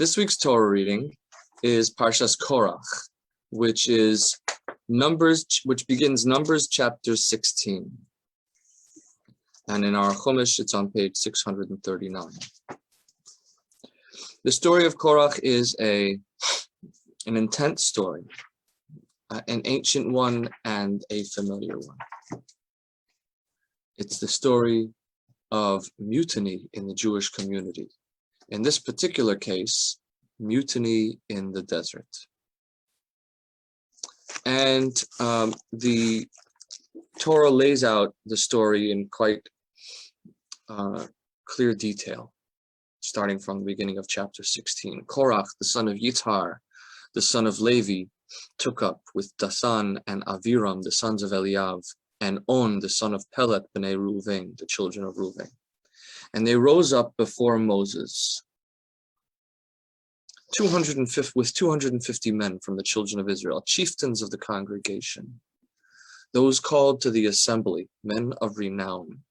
This week's Torah reading is Parshas Korach, which begins Numbers chapter 16. And in our Chumash, it's on page 639. The story of Korach is an intense story, an ancient one and a familiar one. It's the story of mutiny in the Jewish community. In this particular case, mutiny in the desert. And the Torah lays out the story in quite clear detail, starting from the beginning of chapter 16. Korach, the son of Yitzhar, the son of Levi, took up with Dasan and Aviram, the sons of Eliav, and On, the son of Pelet, b'nei Reuven, the children of Reuven. And they rose up before Moses, 250 men from the children of Israel, chieftains of the congregation, those called to the assembly, men of renown.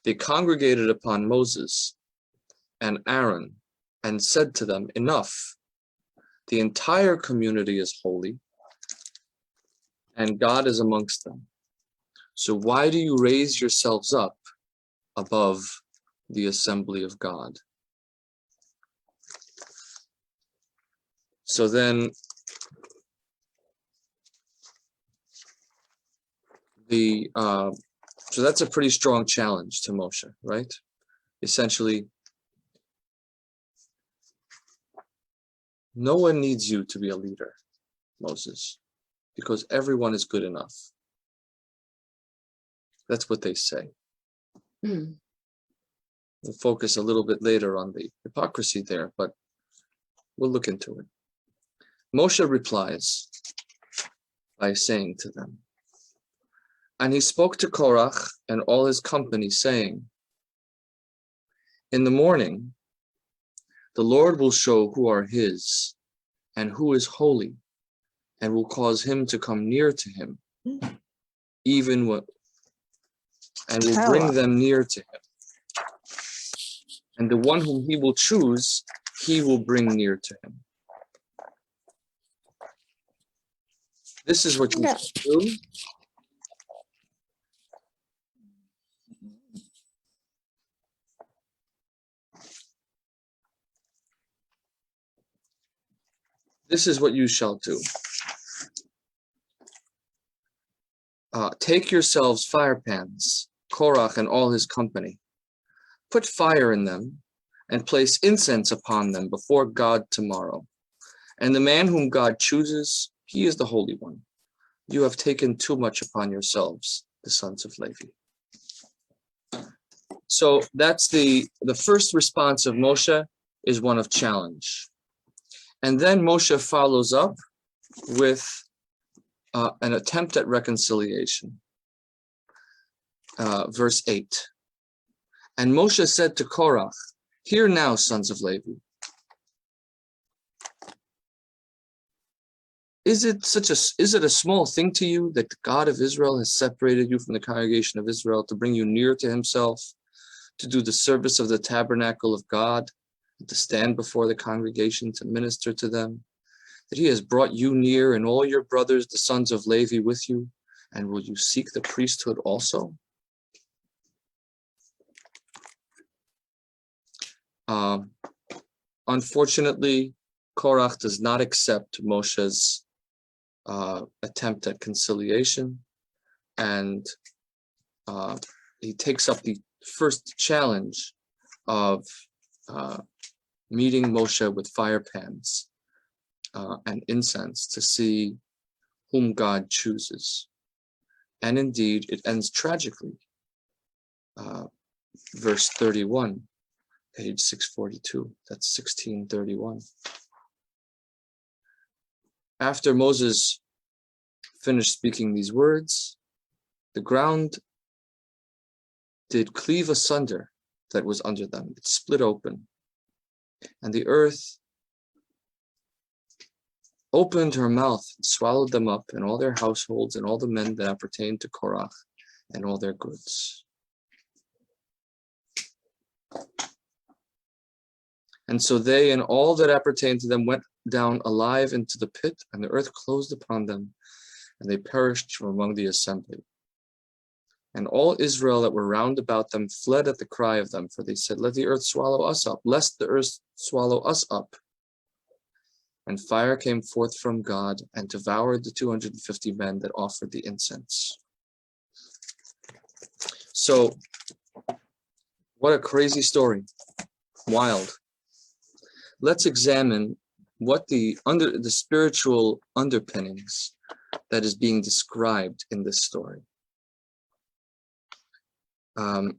They congregated upon Moses and Aaron and said to them, "Enough, the entire community is holy, and God is amongst them. So why do you raise yourselves up above the assembly of God?" So then so that's a pretty strong challenge to Moshe, right? Essentially, no one needs you to be a leader, Moses, because everyone is good enough. That's what they say. We'll focus a little bit later on the hypocrisy there, but we'll look into it. Moshe replies by saying to them, and he spoke to Korach and all his company, saying, "In the morning, the Lord will show who are his and who is holy, and will cause him to come near to him, and will bring them near to him. And the one whom he will choose, he will bring near to him." This is what you do. This is what you shall do. Take yourselves fire pans, Korach and all his company. Put fire in them and place incense upon them before God tomorrow. And the man whom God chooses, he is the Holy One. You have taken too much upon yourselves, the sons of Levi. So that's the first response of Moshe is one of challenge. And then Moshe follows up with an attempt at reconciliation. Verse 8. And Moshe said to Korach, "Hear now, sons of Levi. Is it a small thing to you that the God of Israel has separated you from the congregation of Israel to bring you near to himself, to do the service of the tabernacle of God, to stand before the congregation to minister to them, that he has brought you near and all your brothers, the sons of Levi, with you, and will you seek the priesthood also?" Unfortunately, Korach does not accept Moshe's attempt at conciliation, and he takes up the first challenge of meeting Moshe with fire pans and incense to see whom God chooses. And indeed, it ends tragically. Verse 31, page 642, that's 1631. After Moses finished speaking these words, the ground did cleave asunder that was under them. It split open, and the earth opened her mouth and swallowed them up and all their households and all the men that appertained to Korach and all their goods. And so they and all that appertained to them went down alive into the pit, and the earth closed upon them, and they perished from among the assembly. And all Israel that were round about them fled at the cry of them, for they said, let the earth swallow us up, lest the earth swallow us up. And fire came forth from God and devoured the 250 men that offered the incense. So, what a crazy story. Wild. Let's examine what the spiritual underpinnings that is being described in this story. And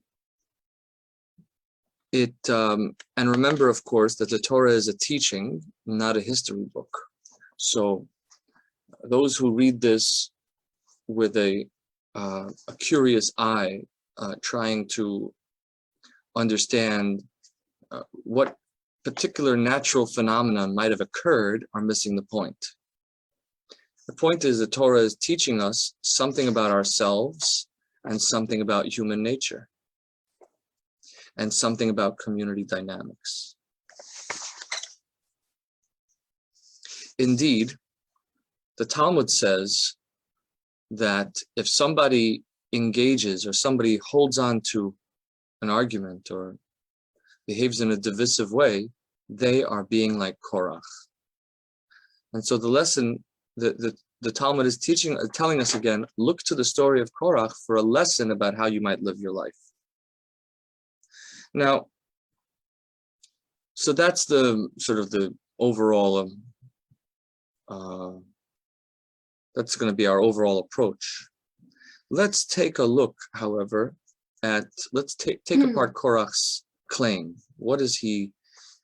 remember, of course, that the Torah is a teaching, not a history book. So those who read this with a curious eye, trying to understand what particular natural phenomenon might have occurred, are missing the point. The point is the Torah is teaching us something about ourselves and something about human nature and something about community dynamics. Indeed, the Talmud says that if somebody engages or somebody holds on to an argument or behaves in a divisive way, they are being like Korach. And so the lesson, the Talmud is telling us again, look to the story of Korach for a lesson about how you might live your life. Now, so that's the sort of the overall, that's going to be our overall approach. Let's take a look, however, at, let's take apart Korach's claim. What is he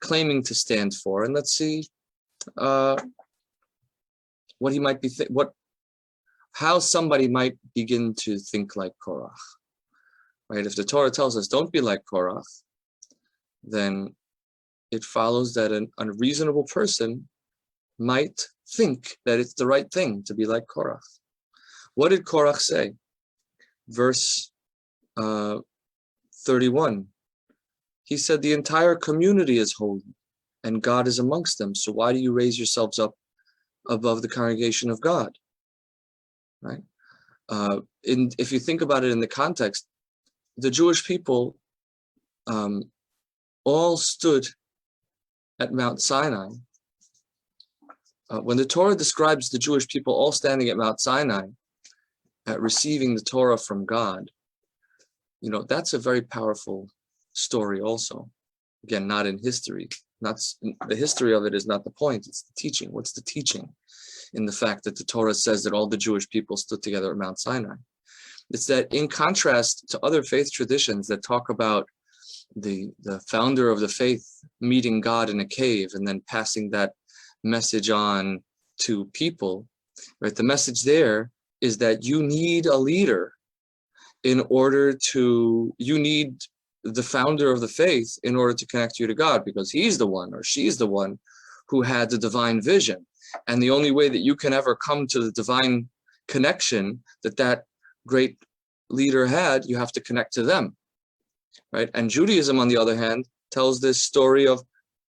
claiming to stand for? And let's see what he might be, how somebody might begin to think like Korach. Right? If the Torah tells us don't be like Korach, then it follows that an unreasonable person might think that it's the right thing to be like Korach. What did Korach say? Verse 31. He said, the entire community is holy and God is amongst them. So why do you raise yourselves up above the congregation of God? Right? If you think about it in the context, the Jewish people all stood at Mount Sinai. When the Torah describes the Jewish people all standing at Mount Sinai, receiving the Torah from God, you know, that's a very powerful story also. Again, not in history. The history of it is not the point, it's the teaching. What's the teaching in the fact that the Torah says that all the Jewish people stood together at Mount Sinai? It's that in contrast to other faith traditions that talk about the founder of the faith meeting God in a cave and then passing that message on to people, right? The message there is that you need a leader you need the founder of the faith in order to connect you to God, because he's the one or she's the one who had the divine vision. And the only way that you can ever come to the divine connection that great leader had, you have to connect to them, right? And Judaism, on the other hand, tells this story of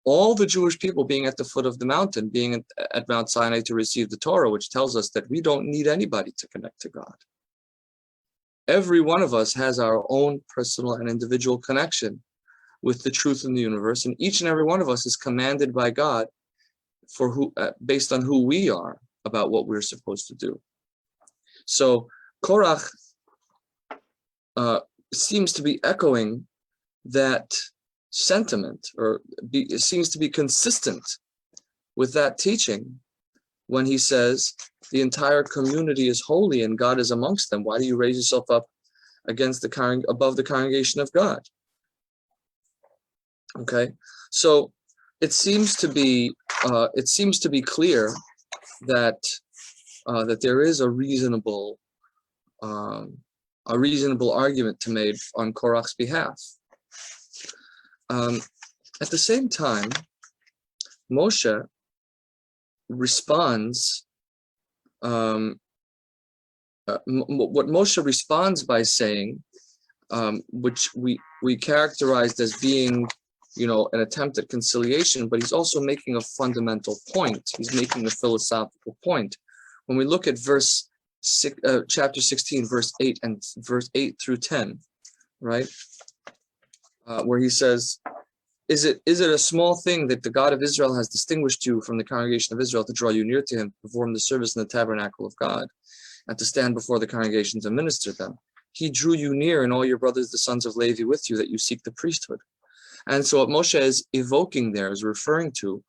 all the Jewish people being at the foot of the mountain, being at Mount Sinai to receive the Torah, which tells us that we don't need anybody to connect to God. Every one of us has our own personal and individual connection with the truth in the universe, and each and every one of us is commanded by God based on who we are about what we're supposed to do. So Korach seems to be echoing that sentiment, or it seems to be consistent with that teaching when he says the entire community is holy and God is amongst them. Why do you raise yourself up above the congregation of God? Okay, so it seems to be clear that there is a reasonable argument to make on Korach's behalf. At the same time, Moshe responds. What Moshe responds by saying, which we characterized as being an attempt at conciliation, but he's also making a fundamental point. He's making a philosophical point. When we look at chapter 16, verse 8 and verse 8 through 10, right, where he says, Is it a small thing that the God of Israel has distinguished you from the congregation of Israel to draw you near to him, to perform the service in the tabernacle of God, and to stand before the congregations and minister them? He drew you near, and all your brothers, the sons of Levi, with you, that you seek the priesthood. And so what Moshe is evoking there, is referring to,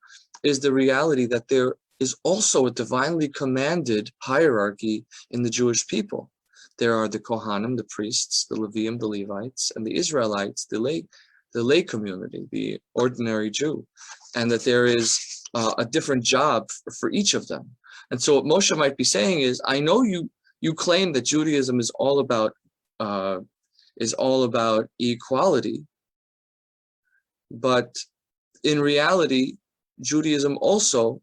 is the reality that there is also a divinely commanded hierarchy in the Jewish people. There are the Kohanim, the priests, the Leviim, the Levites, and the Israelites, the lay community, the ordinary Jew, and that there is a different job for each of them. And so what Moshe might be saying is, I know you claim that Judaism is all about equality, but in reality, Judaism also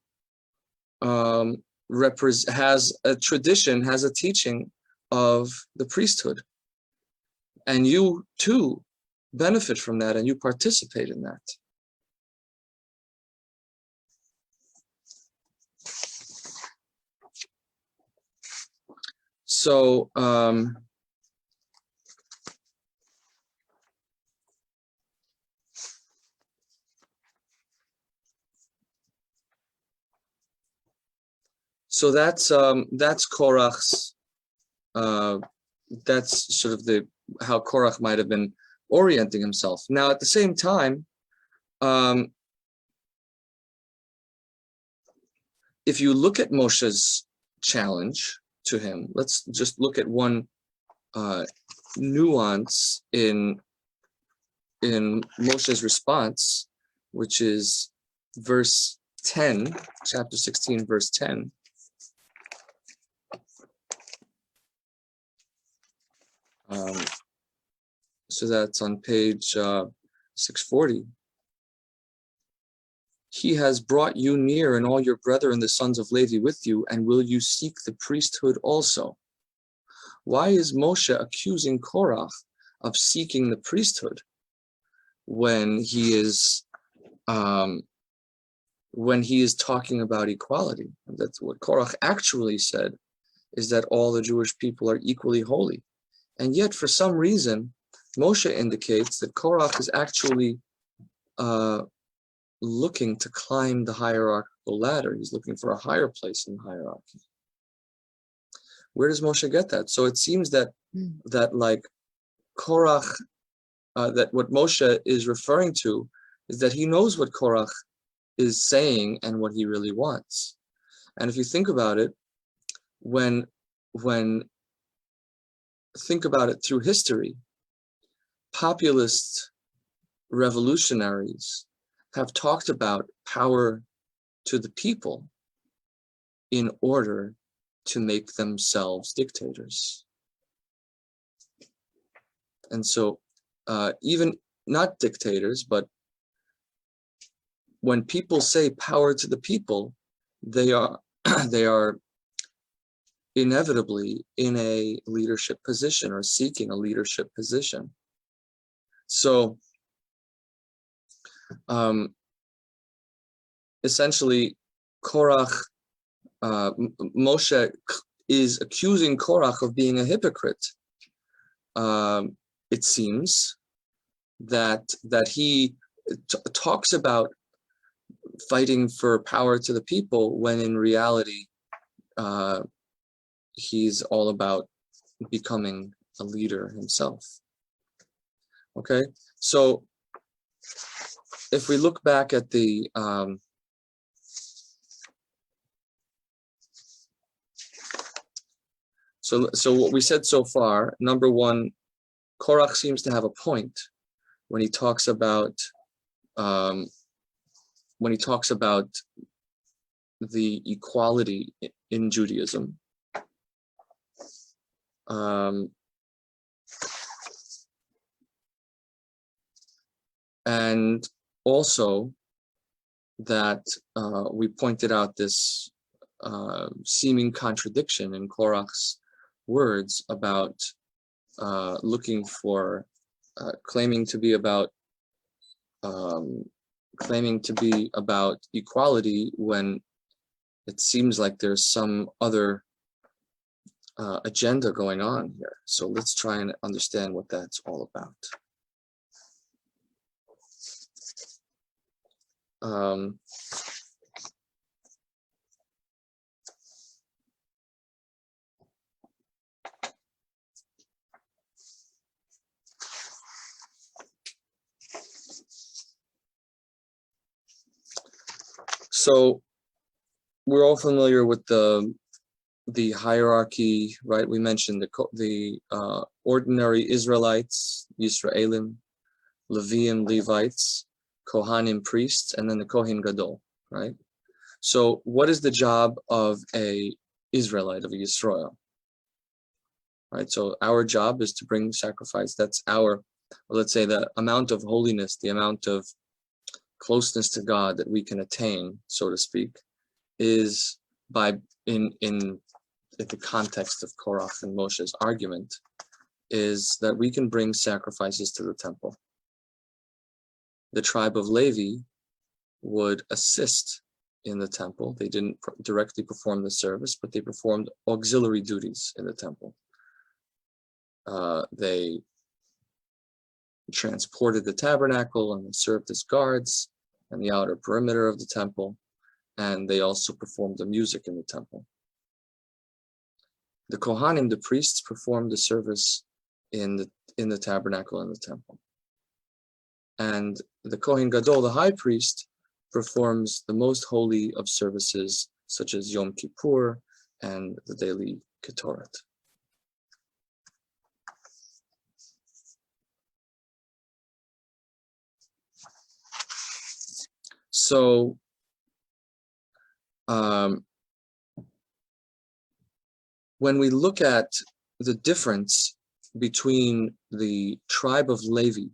has a tradition, has a teaching of the priesthood, and you too benefit from that, and you participate in that. So that's Korach's. That's sort of how Korach might have been orienting himself. Now, at the same time, if you look at Moshe's challenge to him, let's just look at one nuance in Moshe's response, which is verse 10, chapter 16, verse 10. So that's on page 640. He has brought you near, and all your brethren, the sons of Levi, with you, and will you seek the priesthood also? Why is Moshe accusing Korach of seeking the priesthood when he is talking about equality? That's what Korach actually said, is that all the Jewish people are equally holy. And yet, for some reason, Moshe indicates that Korach is actually looking to climb the hierarchical ladder. He's looking for a higher place in the hierarchy. Where does Moshe get that? So it seems that like Korach, that what Moshe is referring to is that he knows what Korach is saying and what he really wants. And if you think about it, when think about it through history, populist revolutionaries have talked about power to the people in order to make themselves dictators. And so even not dictators, but when people say power to the people, they are inevitably in a leadership position or seeking a leadership position. So essentially, Korach, Moshe is accusing Korach of being a hypocrite. It seems that he talks about fighting for power to the people when in reality he's all about becoming a leader himself. Okay, so if we look back at the so what we said so far, number one, Korach seems to have a point when he talks about the equality in Judaism. And also that we pointed out this seeming contradiction in Korach's words about looking for, claiming to be about claiming to be about equality when it seems like there's some other agenda going on here. So let's try and understand what that's all about. So we're all familiar with the hierarchy, right? We mentioned the ordinary Israelites, Yisraelim, Leviim, Levites, Kohanim, priests, and then the Kohen Gadol, right? So what is the job of a Israelite, of a Yisrael? Right, so our job is to bring sacrifice. That's our, or let's say, the amount of holiness, the amount of closeness to God that we can attain, so to speak, is by in the context of Korach and Moshe's argument, is that we can bring sacrifices to the temple. The tribe of Levi would assist in the temple. They didn't directly perform the service, but they performed auxiliary duties in the temple. They transported the tabernacle and they served as guards on the outer perimeter of the temple, and they also performed the music in the temple. The Kohanim, the priests, performed the service in the tabernacle and the temple. And the Kohen Gadol, the high priest, performs the most holy of services, such as Yom Kippur and the daily Ketoret. So, when we look at the difference between the tribe of Levi,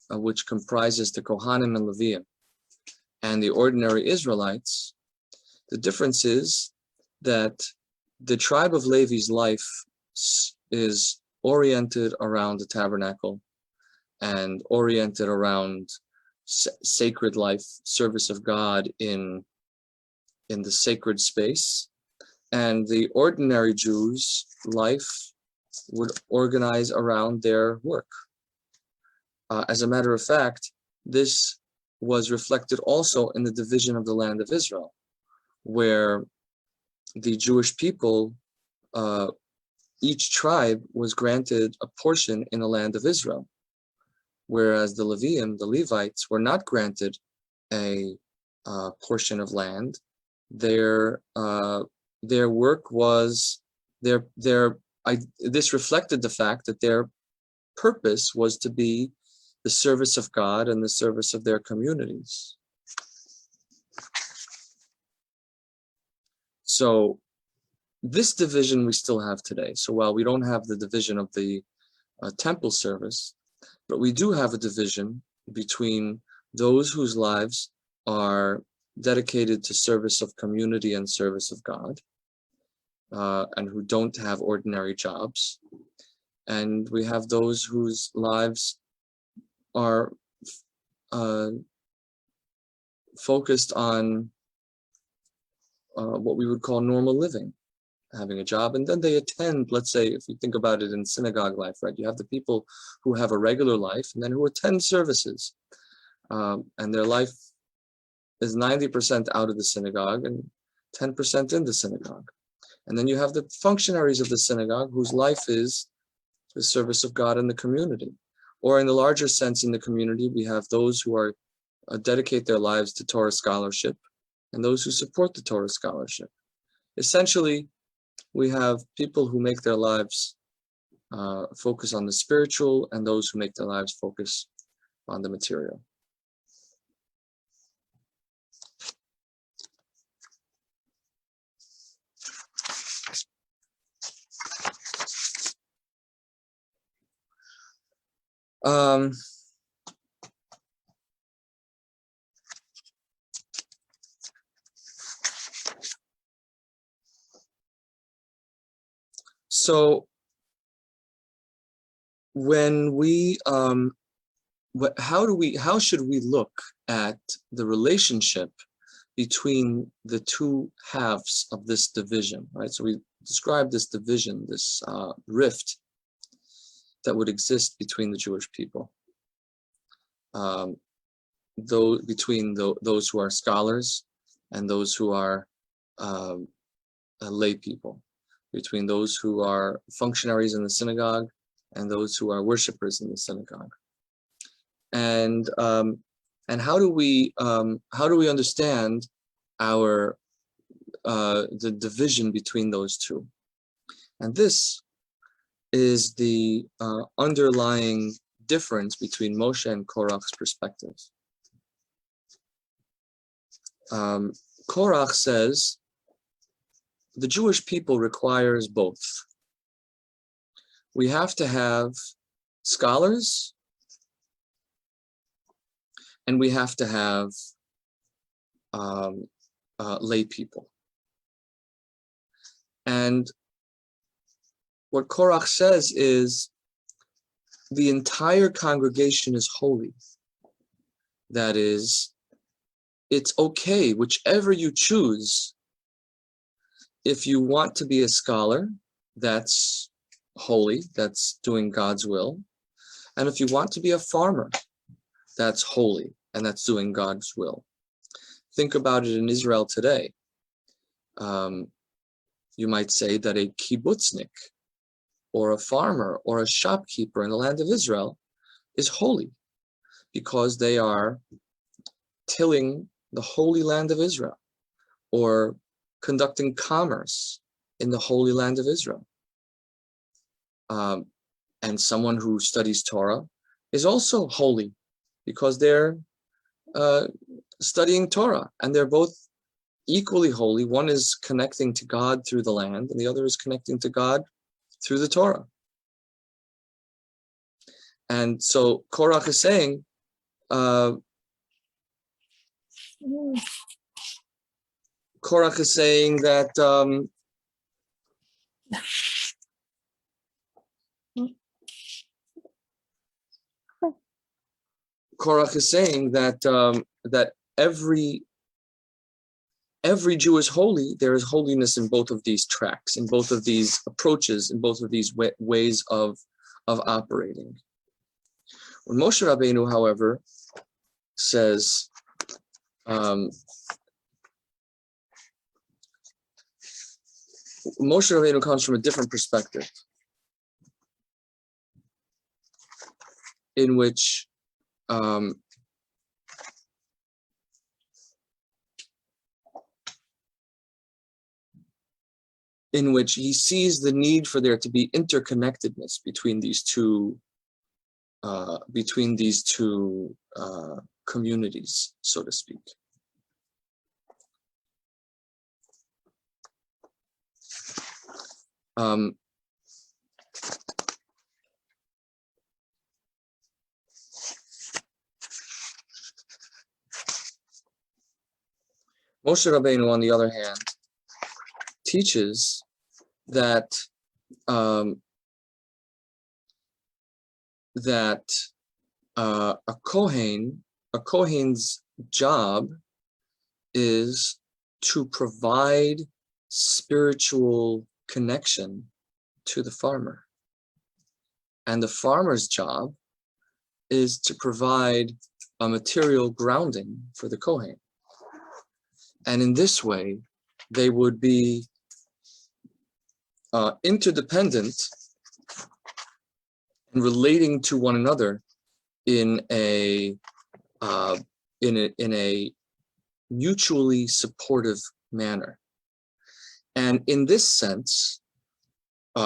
which comprises the Kohanim and Leviim, and the ordinary Israelites, the difference is that the tribe of Levi's life is oriented around the tabernacle and oriented around sacred life, service of God in the sacred space. And the ordinary Jews' life would organize around their work. As a matter of fact, this was reflected also in the division of the land of Israel, where the Jewish people, each tribe was granted a portion in the land of Israel, whereas the Leviim, the Levites, were not granted a portion of land. Their work was this reflected the fact that their purpose was to be the service of God and the service of their communities. So this division we still have today. So while we don't have the division of the temple service, but we do have a division between those whose lives are dedicated to service of community and service of God, and who don't have ordinary jobs. And we have those whose lives are focused on what we would call normal living, having a job, and then they attend, let's say, if you think about it in synagogue life, right? You have the people who have a regular life and then who attend services, and their life is 90% out of the synagogue and 10% in the synagogue. And then you have the functionaries of the synagogue whose life is the service of God in the community. Or in the larger sense, in the community, we have those who are dedicate their lives to Torah scholarship and those who support the Torah scholarship. Essentially, we have people who make their lives focus on the spiritual and those who make their lives focus on the material. So when we how should we look at the relationship between the two halves of this division, right? So we describe this division, this rift that would exist between the Jewish people, between those who are scholars and those who are lay people, between those who are functionaries in the synagogue and those who are worshipers in the synagogue. And how do we understand the division between those two? And this is the underlying difference between Moshe and Korach's perspectives. Korach says the Jewish people requires both. We have to have scholars and we have to have lay people. And what Korach says is the entire congregation is holy. That is, it's okay, whichever you choose. If you want to be a scholar, that's holy, that's doing God's will. And if you want to be a farmer, that's holy, and that's doing God's will. Think about it in Israel today. You might say that a kibbutznik, or a farmer, or a shopkeeper in the land of Israel is holy, because they are tilling the holy land of Israel, or conducting commerce in the holy land of Israel. And someone who studies Torah is also holy, because they're studying Torah, and they're both equally holy. One is connecting to God through the land, and the other is connecting to God through the Torah. And so Korach is saying, that that every Jew is holy. There is holiness in both of these tracks, in both of these approaches, in both of these ways of operating. When Moshe Rabbeinu, however, says, Moshe Rabbeinu comes from a different perspective, in which he sees the need for there to be interconnectedness between these two communities, so to speak. Moshe Rabbeinu, on the other hand, teaches that a Kohen's job is to provide spiritual connection to the farmer, and the farmer's job is to provide a material grounding for the Kohen. And in this way, they would be interdependent and relating to one another in a mutually supportive manner. And in this sense,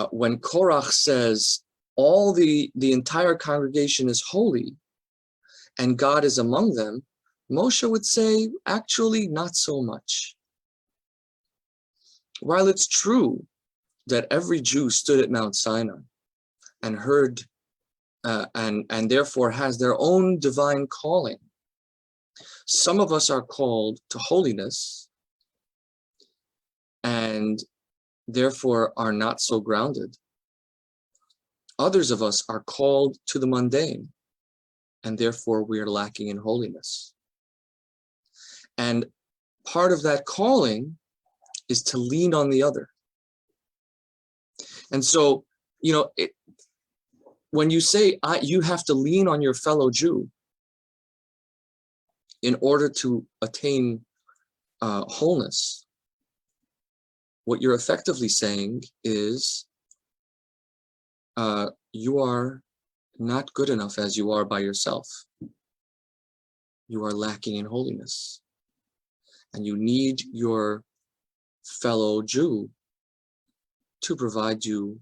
when Korach says all the entire congregation is holy and God is among them, Moshe would say, actually, not so much. While it's true that every Jew stood at Mount Sinai and heard and therefore has their own divine calling, some of us are called to holiness and therefore are not so grounded. Others of us are called to the mundane and therefore we are lacking in holiness. And part of that calling is to lean on the other. And so, when you say you have to lean on your fellow Jew in order to attain wholeness, what you're effectively saying is you are not good enough as you are by yourself. You are lacking in holiness. And you need your fellow Jew to provide you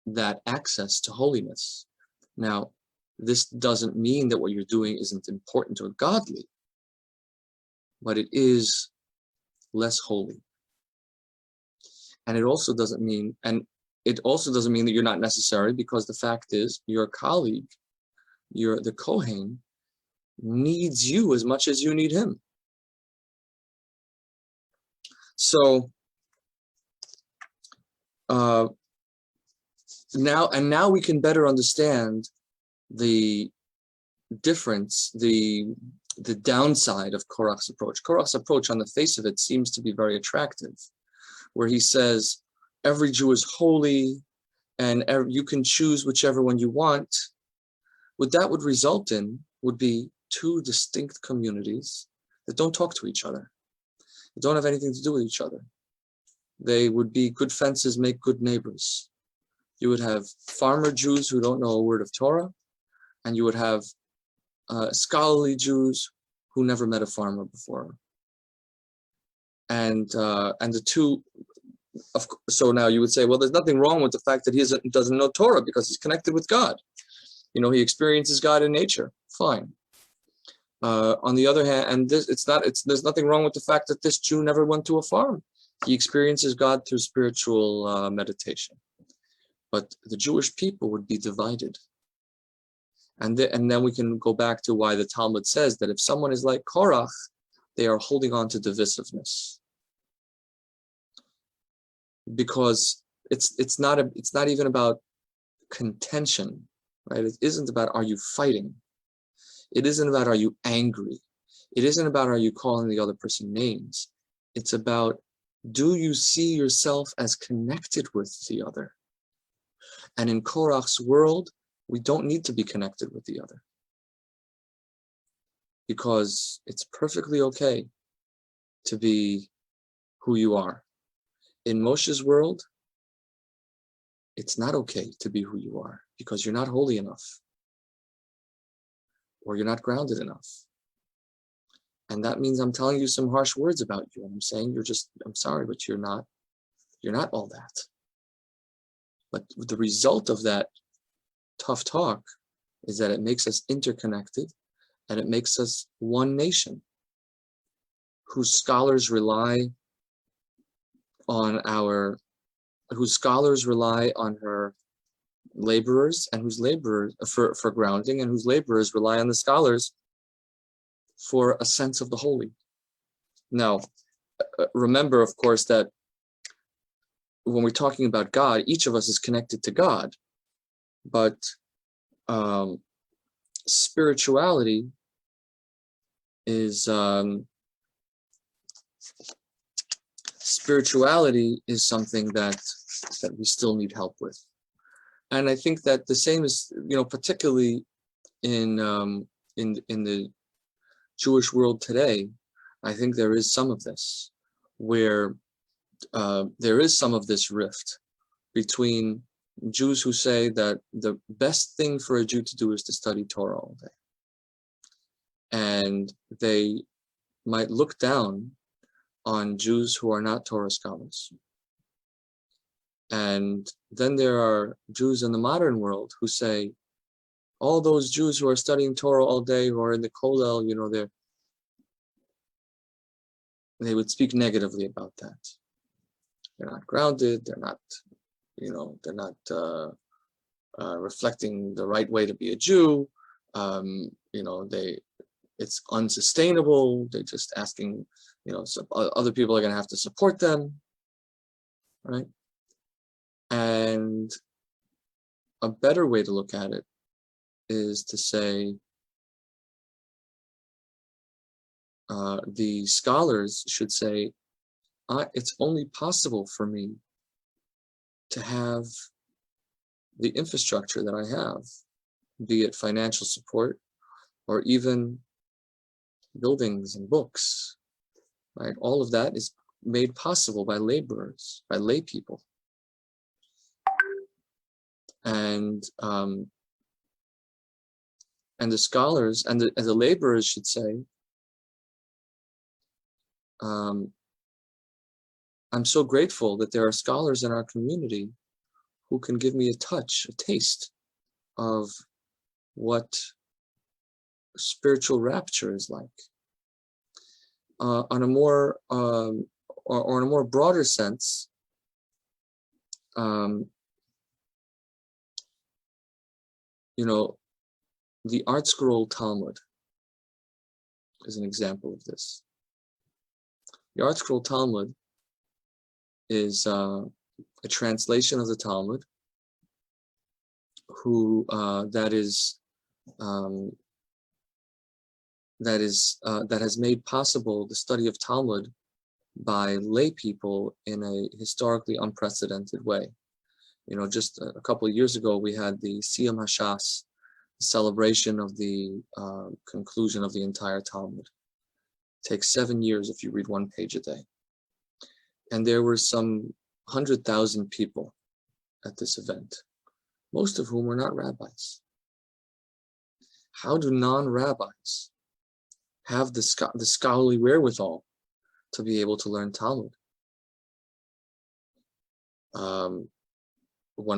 that access to holiness. Now, this doesn't mean that what you're doing isn't important or godly, but it is less holy. And it also doesn't mean that you're not necessary, because the fact is your colleague, the Kohen, needs you as much as you need him. So now we can better understand the difference, the downside of Korach's approach. Korach's approach, on the face of it, seems to be very attractive, where he says every Jew is holy and you can choose whichever one you want. What that would result in would be two distinct communities that don't talk to each other. They don't have anything to do with each other. They would be good fences make good neighbors. You would have farmer Jews who don't know a word of Torah, and you would have scholarly Jews who never met a farmer before. And the two, so now you would say, well, there's nothing wrong with the fact that he doesn't know Torah because he's connected with God. He experiences God in nature. Fine. On the other hand, and there's nothing wrong with the fact that this Jew never went to a farm. He experiences God through spiritual meditation. But the Jewish people would be divided. And then we can go back to why the Talmud says that if someone is like Korach, they are holding on to divisiveness. Because it's not even about contention, right? It isn't about, are you fighting? It isn't about, are you angry? It isn't about, are you calling the other person names? It's about, do you see yourself as connected with the other? And in Korach's world, we don't need to be connected with the other, because it's perfectly okay to be who you are. In Moshe's world, it's not okay to be who you are, because you're not holy enough, or you're not grounded enough. And that means I'm telling you some harsh words about you. And I'm saying I'm sorry, but you're not all that. But the result of that tough talk is that it makes us interconnected, and it makes us one nation whose scholars rely on her laborers, and whose laborers for grounding, and whose laborers rely on the scholars for a sense of the holy. Now, remember, of course, that when we're talking about God, each of us is connected to God, but spirituality is something that we still need help with. And I think that the same is, particularly in the Jewish world today, I think there is some of this, where there is some of this rift between Jews who say that the best thing for a Jew to do is to study Torah all day. And they might look down on Jews who are not Torah scholars. And then there are Jews in the modern world who say, all those Jews who are studying Torah all day, who are in the kollel, they would speak negatively about that. They're not grounded. They're not, reflecting the right way to be a Jew. It's unsustainable. They're just asking, so other people are going to have to support them, right? And a better way to look at it is to say, the scholars should say, it's only possible for me to have the infrastructure that I have, be it financial support or even buildings and books, right? All of that is made possible by laborers, by lay people. And the scholars and the laborers should say, I'm so grateful that there are scholars in our community who can give me a touch, a taste of what spiritual rapture is like. On a more or in a more broader sense, the Art Scroll Talmud is an example of this. The Art Scroll Talmud is a translation of the Talmud, that has made possible the study of Talmud by lay people in a historically unprecedented way. Just a couple of years ago, we had the Siyam Hashas, celebration of the conclusion of the entire Talmud. It takes 7 years if you read one page a day. And there were some 100,000 people at this event, most of whom were not rabbis. How do non-rabbis have the scholarly wherewithal to be able to learn Talmud? 1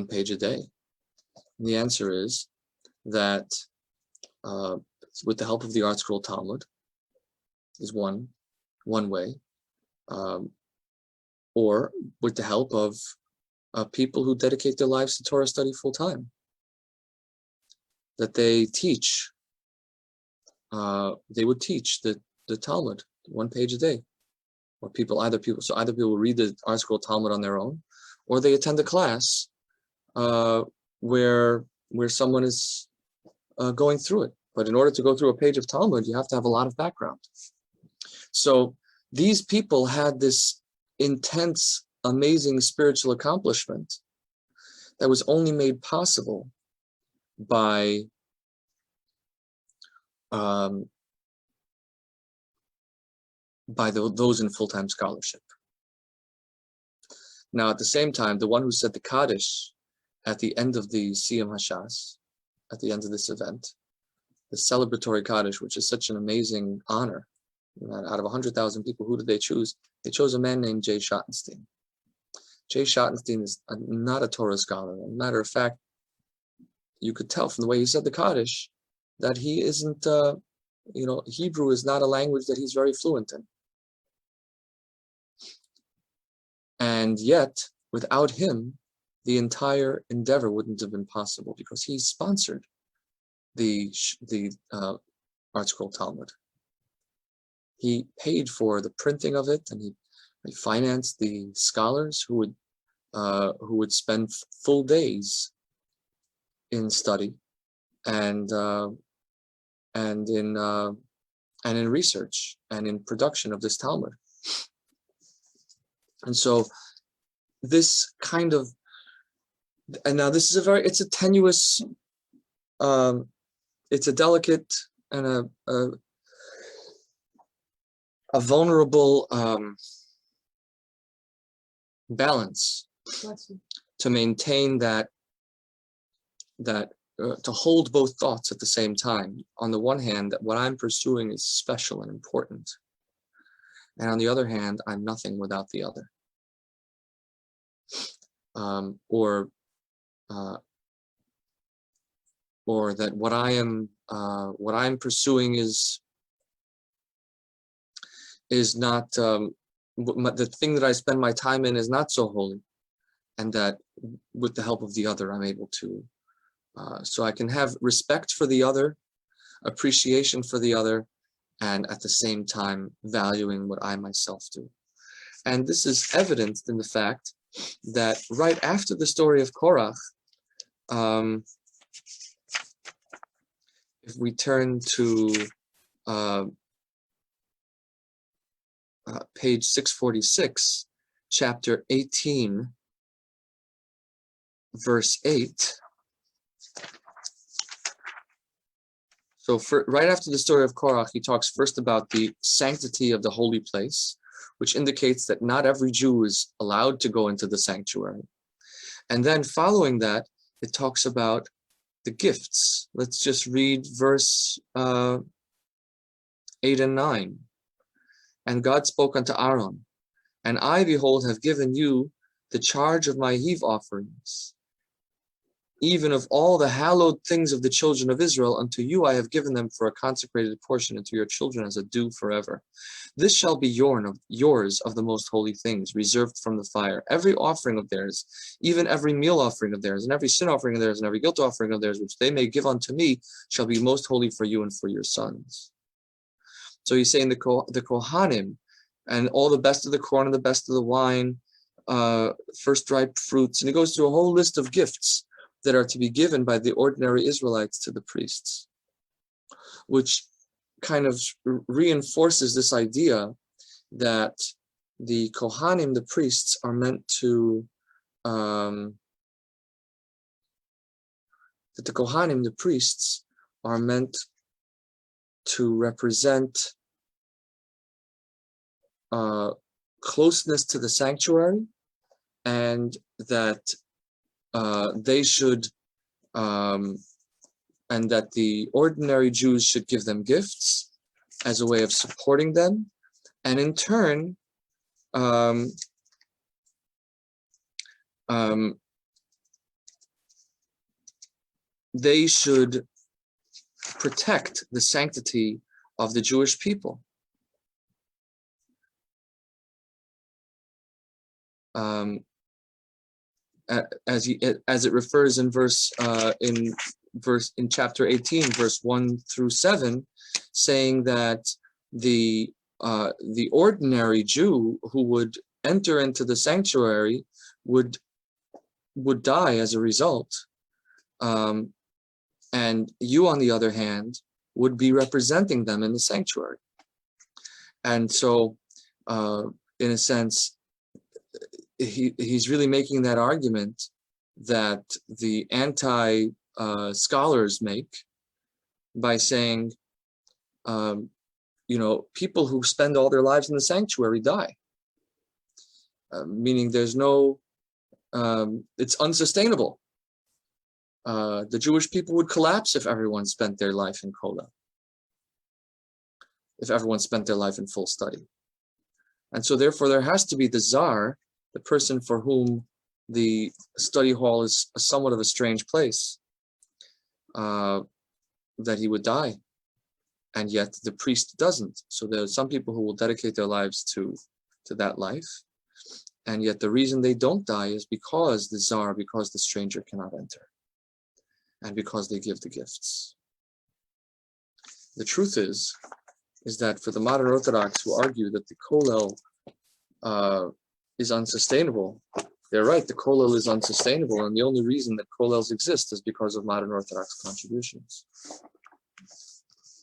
page a day. And the answer is that with the help of the Art Scroll Talmud is one way, or with the help of people who dedicate their lives to Torah study full time, that they teach. They would teach the Talmud 1 page a day, or either people read the Art Scroll Talmud on their own, or they attend a class where someone is going through it. But in order to go through a page of Talmud, you have to have a lot of background. So these people had this intense, amazing spiritual accomplishment that was only made possible by those in full-time scholarship. Now, at the same time, the one who said the Kaddish at the end of the Siyam Hashas, at the end of this event, the celebratory Kaddish, which is such an amazing honor. Out of 100,000 people, who did they choose? They chose a man named Jay Schottenstein. Jay Schottenstein is not a Torah scholar. As a matter of fact, you could tell from the way he said the Kaddish that he isn't, Hebrew is not a language that he's very fluent in. And yet, without him, the entire endeavor wouldn't have been possible, because he sponsored the Art Scroll Talmud. He paid for the printing of it, and he financed the scholars who would spend full days in study and in research and in production of this Talmud. And so this kind of, and now this is it's a tenuous, it's a delicate and a vulnerable balance to maintain that to hold both thoughts at the same time. On the one hand, that what I'm pursuing is special and important, and on the other hand, I'm nothing without the other. Or that what I'm pursuing is not the thing that I spend my time in is not so holy, and that with the help of the other, I'm able to. So I can have respect for the other, appreciation for the other, and at the same time valuing what I myself do. And this is evidenced in the fact that right after the story of Korach, if we turn to page 646, chapter 18, verse 8. So right after the story of Korach, he talks first about the sanctity of the holy place, which indicates that not every Jew is allowed to go into the sanctuary. And then following that, it talks about the gifts. Let's just read verse 8 and 9. And God spoke unto Aaron, and I, behold, have given you the charge of my heave offerings, even of all the hallowed things of the children of Israel. Unto you I have given them for a consecrated portion, and to your children as a due forever. This shall be yours of the most holy things, reserved from the fire. Every offering of theirs, even every meal offering of theirs, and every sin offering of theirs, and every guilt offering of theirs, which they may give unto me, shall be most holy for you and for your sons. So he's saying the Kohanim, and all the best of the corn and the best of the wine, first ripe fruits, and he goes through a whole list of gifts that are to be given by the ordinary Israelites to the priests, which kind of reinforces this idea that the Kohanim, the priests, are meant to are meant to represent closeness to the sanctuary, and that they should, and that the ordinary Jews should give them gifts as a way of supporting them, and in turn, they should protect the sanctity of the Jewish people. As it refers in in chapter 18, verse 1 through 7, saying that the ordinary Jew who would enter into the sanctuary would die as a result, and you, on the other hand, would be representing them in the sanctuary. And so, in a sense, he's really making that argument that the anti-scholars make by saying, people who spend all their lives in the sanctuary die, meaning there's no, it's unsustainable. The Jewish people would collapse if everyone spent their life in Kollel, if everyone spent their life in full study. And so therefore there has to be the czar, the person for whom the study hall is somewhat of a strange place, that he would die. And yet the priest doesn't. So there are some people who will dedicate their lives to that life. And yet the reason they don't die is because the czar, because the stranger cannot enter, and because they give the gifts. The truth is that for the modern Orthodox who argue that the Kollel is unsustainable, they're right, the Kollel is unsustainable, and the only reason that Kollels exist is because of modern Orthodox contributions.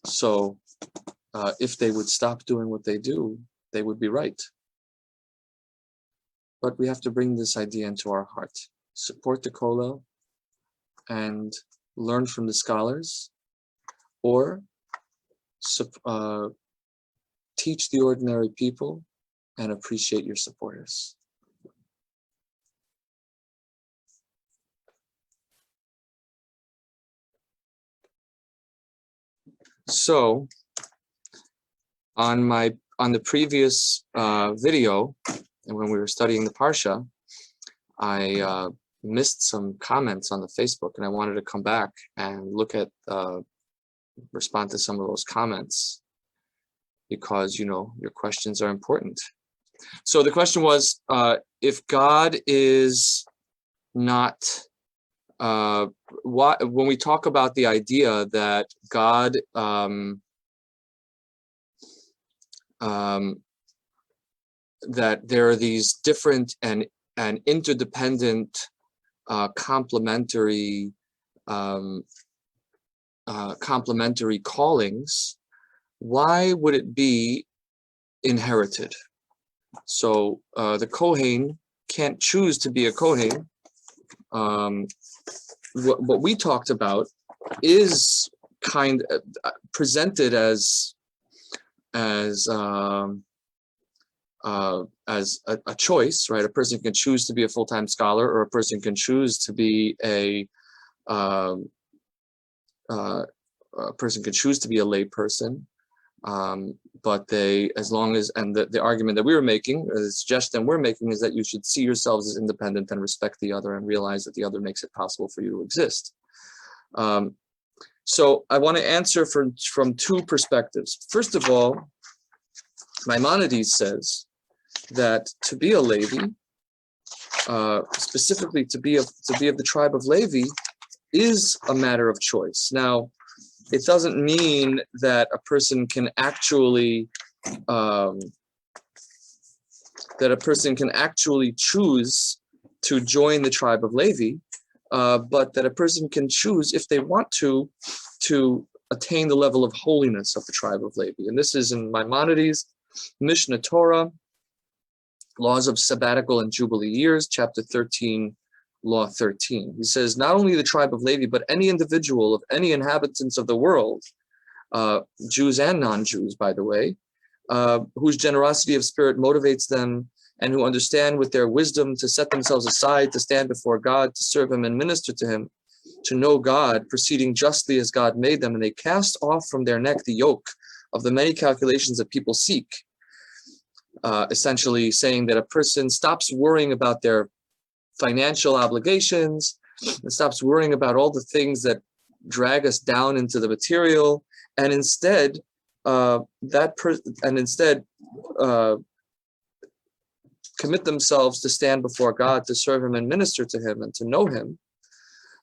So if they would stop doing what they do, they would be right. But we have to bring this idea into our heart. Support the Kollel and learn from the scholars, or teach the ordinary people and appreciate your supporters. So on the previous video, and when we were studying the Parsha, I missed some comments on the Facebook, and I wanted to come back and look at, respond to some of those comments, because, your questions are important. So the question was, if God is not, when we talk about the idea that God, that there are these different and interdependent, complementary callings, why would it be inherited? So the Kohen can't choose to be a Kohen. What we talked about is presented as a choice, right? A person can choose to be a full-time scholar, or a person can choose to be a person can choose to be a lay person. But as long as, and the argument that we were making, or the suggestion we're making, is that you should see yourselves as independent and respect the other and realize that the other makes it possible for you to exist. So I want to answer from two perspectives. First of all, Maimonides says that to be a Levi, specifically to be of the tribe of Levi, is a matter of choice. Now, it doesn't mean that a person can actually choose to join the tribe of Levi, but that a person can choose, if they want to attain the level of holiness of the tribe of Levi. And this is in Maimonides' Mishnah Torah, Laws of Sabbatical and Jubilee Years, chapter 13, Law 13. He says, not only the tribe of Levi, but any individual of any inhabitants of the world, Jews and non-Jews, by the way, whose generosity of spirit motivates them and who understand with their wisdom to set themselves aside, to stand before God, to serve him and minister to him, to know God, proceeding justly as God made them, and they cast off from their neck the yoke of the many calculations that people seek, essentially saying that a person stops worrying about their financial obligations, and stops worrying about all the things that drag us down into the material, and instead commit themselves to stand before God, to serve him and minister to him and to know him.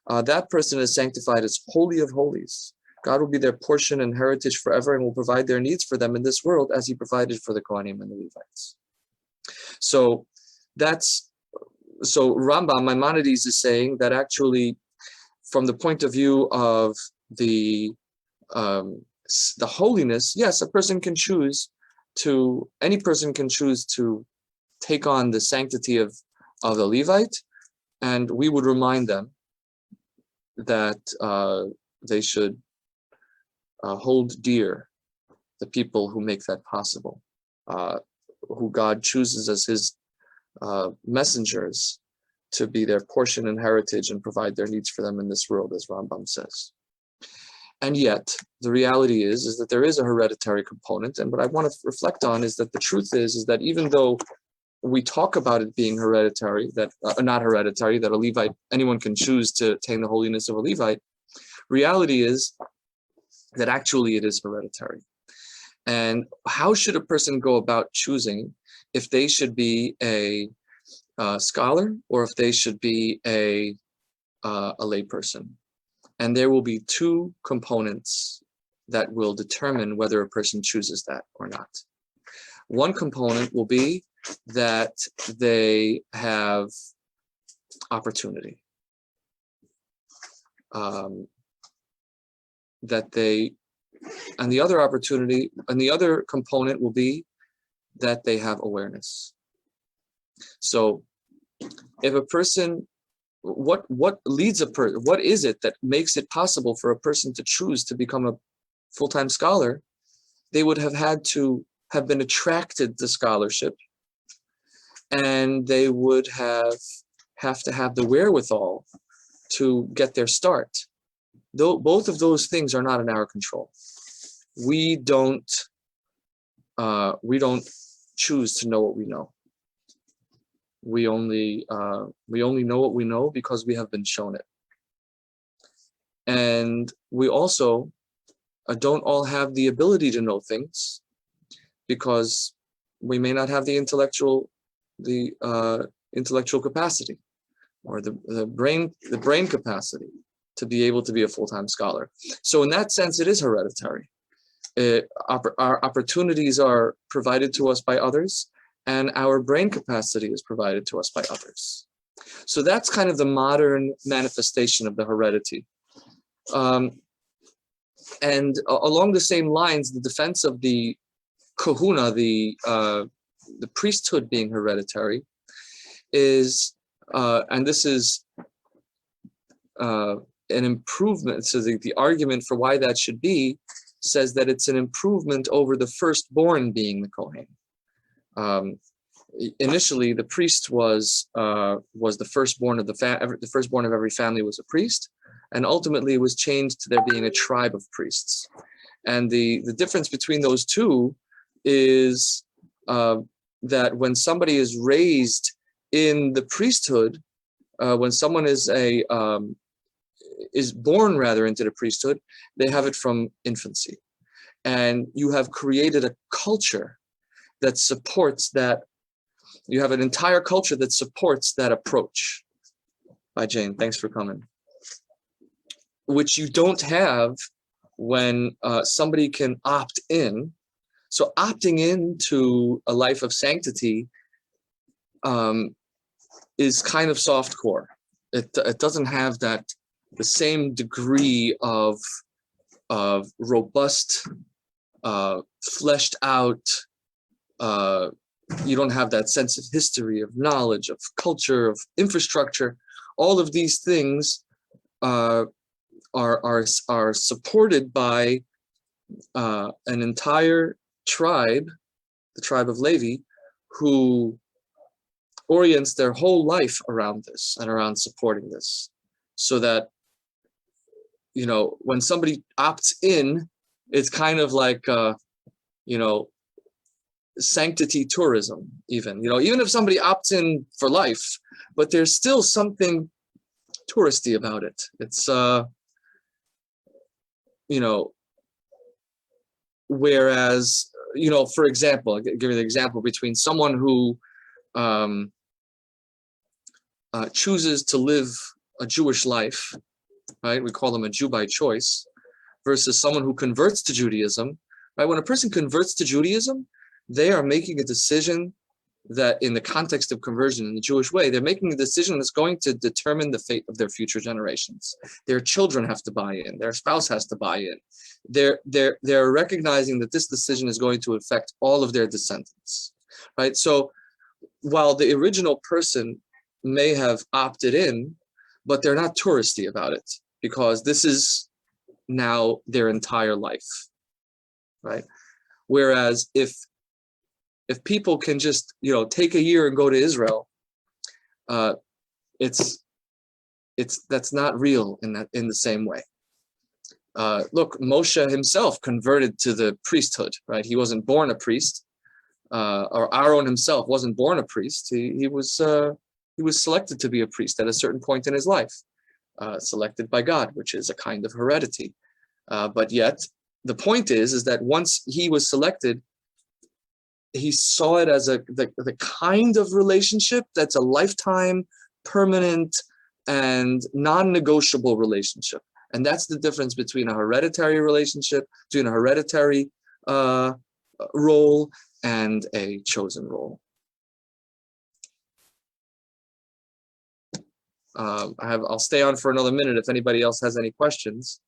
That person is sanctified as holy of holies. God will be their portion and heritage forever and will provide their needs for them in this world as he provided for the Kohanim and the Levites. So Rambam, Maimonides, is saying that actually, from the point of view of the holiness, yes, any person can choose to take on the sanctity of the Levite, and we would remind them that they should hold dear the people who make that possible, who God chooses as his messengers to be their portion and heritage and provide their needs for them in this world, as Rambam says. And yet, the reality is that there is a hereditary component, and what I want to reflect on is that the truth is that even though we talk about it being hereditary, that not hereditary, that a Levite, anyone can choose to attain the holiness of a Levite, reality is that actually it is hereditary. And how should a person go about choosing if they should be a scholar or if they should be a lay person? And there will be two components that will determine whether a person chooses that or not. One component will be that they have opportunity, and the other component will be that they have awareness. So if a person, what is it that makes it possible for a person to choose to become a full-time scholar? They would have had to have been attracted to scholarship, and they would have to have the wherewithal to get their start. Though both of those things are not in our control. We don't choose to know what we know. We only know what we know because we have been shown it. And we also don't all have the ability to know things because we may not have the intellectual capacity or the brain capacity to be able to be a full-time scholar. So in that sense, it is hereditary. Our opportunities are provided to us by others, and our brain capacity is provided to us by others. So that's kind of the modern manifestation of the heredity. And along the same lines, the defense of the kahuna, the the priesthood being hereditary is, and this is an improvement. So the argument for why that should be says that it's an improvement over the firstborn being the Kohen. Initially, the priest was the firstborn of the firstborn of every family was a priest, and ultimately it was changed to there being a tribe of priests. And the difference between those two is that when somebody is raised in the priesthood, when someone is born rather into the priesthood, they have it from infancy, and you have created a culture that supports that. You have an entire culture that supports that approach. Bye, Jane. Thanks for coming. Which you don't have when somebody can opt in. So opting into a life of sanctity is kind of softcore. It doesn't have the same degree of robust, fleshed out. You don't have that sense of history, of knowledge, of culture, of infrastructure. All of these things are supported by an entire tribe, the tribe of Levi, who orients their whole life around this and around supporting this, so that, you know, when somebody opts in, it's kind of like, you know, sanctity tourism, even, you know, even if somebody opts in for life, but there's still something touristy about it. It's, you know, whereas, you know, for example, I'll give you the example between someone who chooses to live a Jewish life, right? We call them a Jew by choice, versus someone who converts to Judaism, right? When a person converts to Judaism, they are making a decision that, in the context of conversion in the Jewish way, they're making a decision that's going to determine the fate of their future generations. Their children have to buy in. Their spouse has to buy in. They're recognizing that this decision is going to affect all of their descendants, right? So while the original person may have opted in, but they're not touristy about it, because this is now their entire life, right? Whereas if people can just, you know, take a year and go to Israel, that's not real in the same way. Look, Moshe himself converted to the priesthood, right? He wasn't born a priest, or Aaron himself wasn't born a priest. He was selected to be a priest at a certain point in his life, selected by God, which is a kind of heredity. But yet, the point is that once he was selected, he saw it as the kind of relationship that's a lifetime, permanent, and non-negotiable relationship. And that's the difference between a hereditary relationship, between a hereditary role and a chosen role. I'll stay on for another minute. If anybody else has any questions,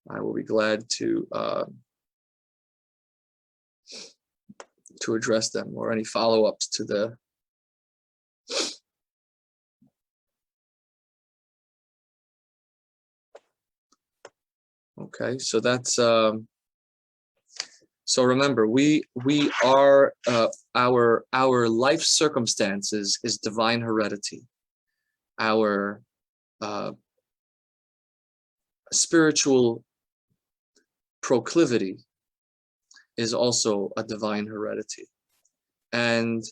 I will be glad to address them, or any follow-ups to the. Okay, so that's so remember, we are our life circumstances is divine heredity. Our spiritual proclivity is also a divine heredity. And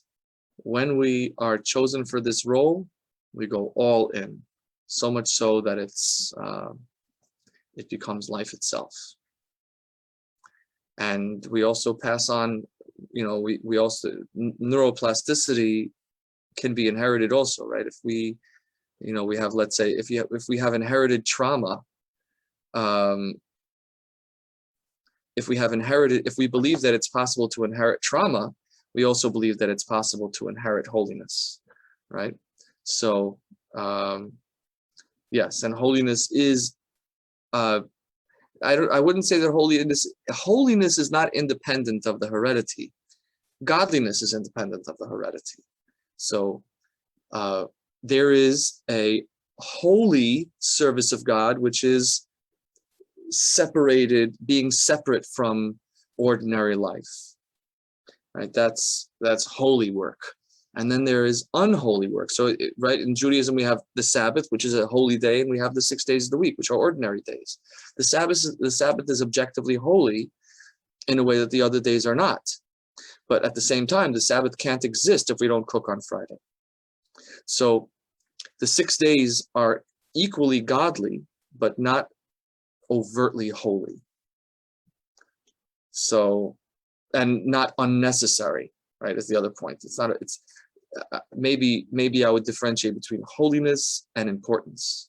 when we are chosen for this role, we go all in, so much so that it becomes life itself. And we also pass on, you know, we also, neuroplasticity can be inherited also, right? If we, you know, we have, let's say, if we have inherited trauma, if we believe that it's possible to inherit trauma, we also believe that it's possible to inherit holiness, right? So, yes, and holiness is, I wouldn't say that holiness is not independent of the heredity. godliness is independent of the heredity. So there is a holy service of God, which is separated, being separate from ordinary life, right? That's holy work. And then there is unholy work. So, right, in Judaism, we have the Sabbath, which is a holy day, and we have the 6 days of the week, which are ordinary days. The Sabbath is objectively holy in a way that the other days are not. But at the same time, the Sabbath can't exist if we don't cook on Friday. So the 6 days are equally godly, but not overtly holy. So, and not unnecessary, right, is the other point. It's not, it's maybe I would differentiate between holiness and importance.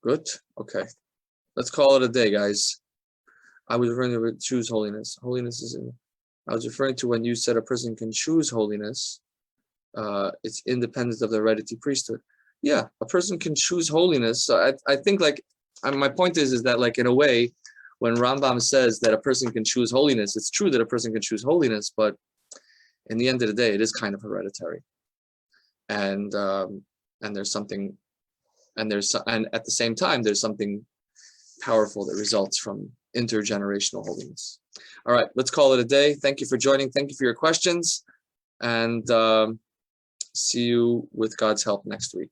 Good. Okay. Let's call it a day, guys. I was referring to choose holiness. Holiness is in. I was referring to when you said a person can choose holiness. It's independent of the hereditary priesthood. Yeah, a person can choose holiness. So I think like my point is that like in a way, when Rambam says that a person can choose holiness, it's true that a person can choose holiness, but in the end of the day, it is kind of hereditary. And there's something. And at the same time, there's something powerful that results from intergenerational holiness. All right, let's call it a day. Thank you for joining. Thank you for your questions. And see you with God's help next week.